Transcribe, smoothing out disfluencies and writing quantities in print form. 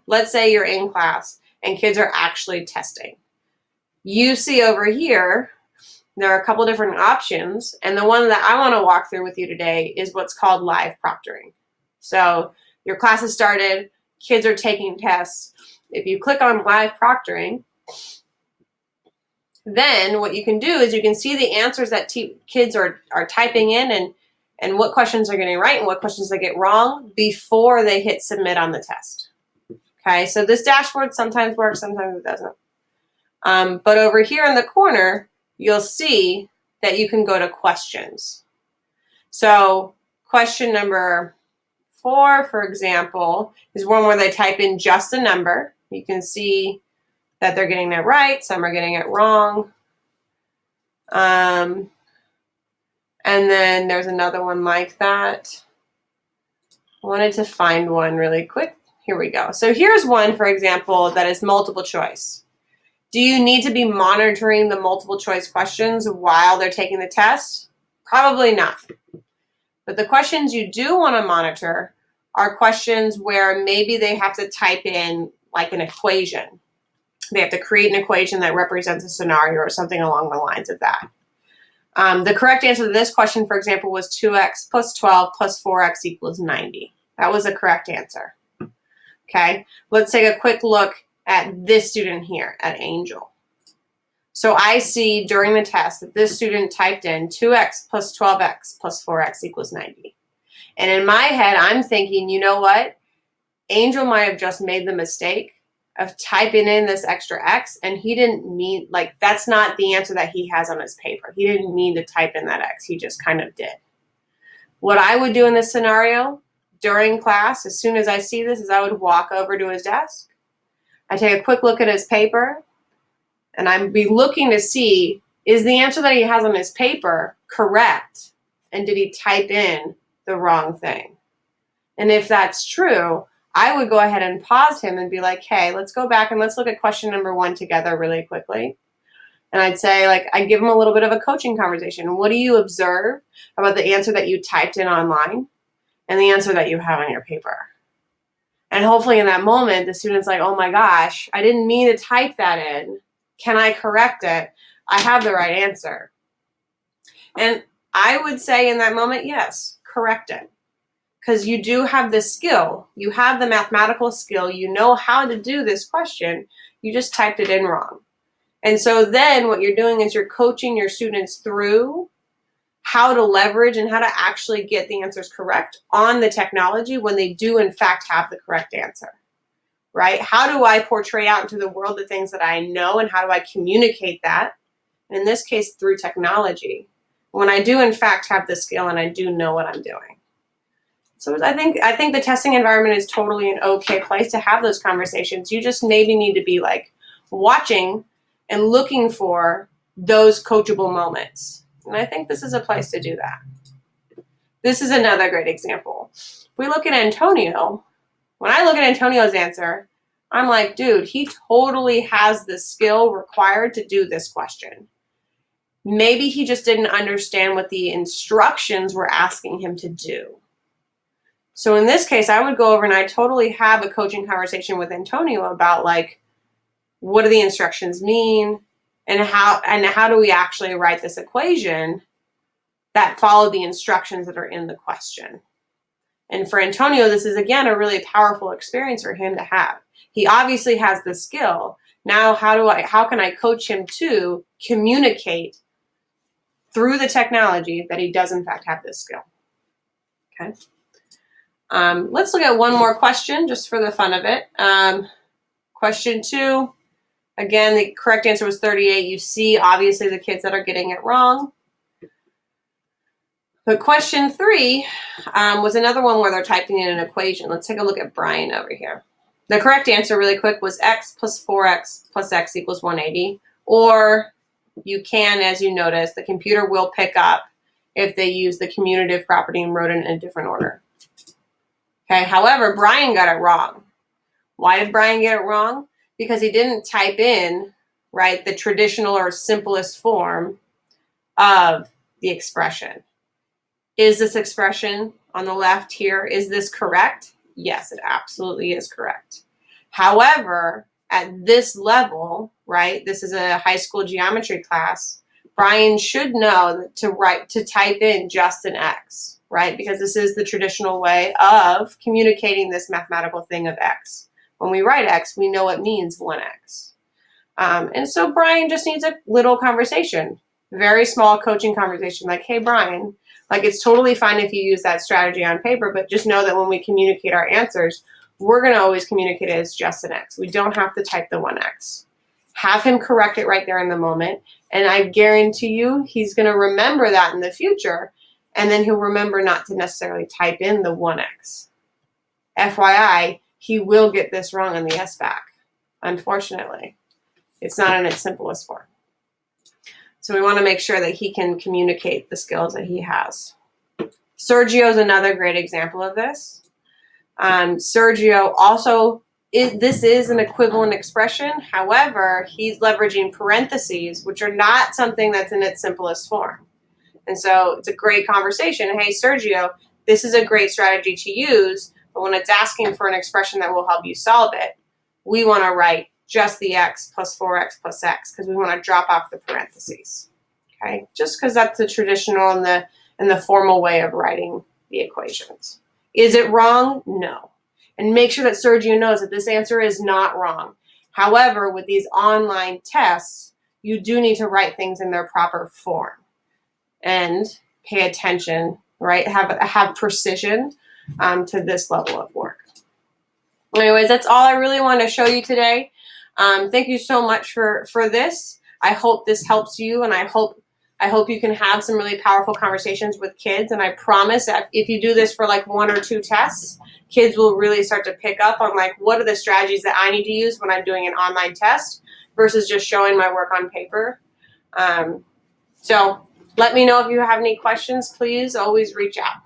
let's say you're in class and kids are actually testing. You see over here, there are a couple different options, and the one that I want to walk through with you today is what's called live proctoring. So your class has started, kids are taking tests. If you click on live proctoring, then what you can do is you can see the answers that kids are typing in and what questions they're getting right and what questions they get wrong before they hit submit on the test. Okay, so this dashboard sometimes works, sometimes it doesn't. But over here in the corner, you'll see that you can go to questions. So question number 4, for example, is one where they type in just a number. You can see that they're getting it right, some are getting it wrong. And then there's another one like that. I wanted to find one really quick. Here we go. So here's one, for example, that is multiple choice. Do you need to be monitoring the multiple choice questions while they're taking the test? Probably not. But the questions you do want to monitor are questions where maybe they have to type in like an equation. They have to create an equation that represents a scenario or something along the lines of that. The correct answer to this question, for example, was 2x plus 12 plus 4x equals 90. That was a correct answer. Okay, let's take a quick look at this student here, at Angel. So I see during the test that this student typed in 2x plus 12x plus 4x equals 90. And in my head, I'm thinking, you know what? Angel might have just made the mistake of typing in this extra x, and he didn't mean, like, that's not the answer that he has on his paper. He didn't mean to type in that x. He just kind of did. What I would do in this scenario during class, as soon as I see this, is I would walk over to his desk. I take a quick look at his paper, and I'd be looking to see, is the answer that he has on his paper correct? And did he type in the wrong thing? And if that's true, I would go ahead and pause him and be like, hey, let's go back and let's look at question number 1 together really quickly. And I'd say, like, I'd give him a little bit of a coaching conversation. What do you observe about the answer that you typed in online and the answer that you have on your paper? And hopefully in that moment, the student's like, oh my gosh, I didn't mean to type that in. Can I correct it? I have the right answer. And I would say in that moment, yes, correct it. Because you do have the skill. You have the mathematical skill. You know how to do this question. You just typed it in wrong. And so then what you're doing is you're coaching your students through how to leverage and how to actually get the answers correct on the technology when they do in fact have the correct answer, right? How do I portray out into the world the things that I know, and how do I communicate that? In this case, through technology, when I do in fact have the skill and I do know what I'm doing. So I think the testing environment is totally an okay place to have those conversations. You just maybe need to be like watching and looking for those coachable moments. And I think this is a place to do that. This is another great example. If we look at Antonio, when I look at Antonio's answer, I'm like, dude, he totally has the skill required to do this question. Maybe he just didn't understand what the instructions were asking him to do. So in this case, I would go over and I totally have a coaching conversation with Antonio about, like, what do the instructions mean, and how do we actually write this equation that follow the instructions that are in the question. And for Antonio, this is, again, a really powerful experience for him to have. He obviously has the skill. Now, how can I coach him to communicate through the technology that he does in fact have this skill? Okay. Let's look at one more question just for the fun of it. Question 2, again, the correct answer was 38. You see, obviously, the kids that are getting it wrong. But question 3 was another one where they're typing in an equation. Let's take a look at Brian over here. The correct answer, really quick, was x plus 4x plus x equals 180. Or you can, as you notice, the computer will pick up if they use the commutative property and wrote it in a different order. Okay, however, Brian got it wrong. Why did Brian get it wrong? Because he didn't type in, right, the traditional or simplest form of the expression. Is this expression on the left here, is this correct? Yes, it absolutely is correct. However, at this level, right, this is a high school geometry class, Brian should know to type in just an X, right? Because this is the traditional way of communicating this mathematical thing of X. When we write X, we know it means 1X. And so Brian just needs a little conversation, very small coaching conversation, like, hey, Brian, like, it's totally fine if you use that strategy on paper, but just know that when we communicate our answers, we're going to always communicate it as just an X. We don't have to type the 1X. Have him correct it right there in the moment, and I guarantee you he's going to remember that in the future, and then he'll remember not to necessarily type in the 1X. FYI, he will get this wrong on the SBAC, unfortunately. It's not in its simplest form. So we want to make sure that he can communicate the skills that he has. Sergio is another great example of this. Sergio also, this is an equivalent expression. However, he's leveraging parentheses, which are not something that's in its simplest form. And so it's a great conversation. Hey, Sergio, this is a great strategy to use, but when it's asking for an expression that will help you solve it, we want to write just the X plus 4X plus X because we want to drop off the parentheses. Okay, just because that's the traditional and the formal way of writing the equations. Is it wrong? No. And make sure that Sergio knows that this answer is not wrong. However, with these online tests, you do need to write things in their proper form and pay attention, right? Have precision to this level of work. Anyways, that's all I really wanted to show you today. Thank you so much for this. I hope this helps you, and I hope you can have some really powerful conversations with kids. And I promise that if you do this for like 1 or 2 tests, kids will really start to pick up on like, what are the strategies that I need to use when I'm doing an online test versus just showing my work on paper. So let me know if you have any questions. Please always reach out.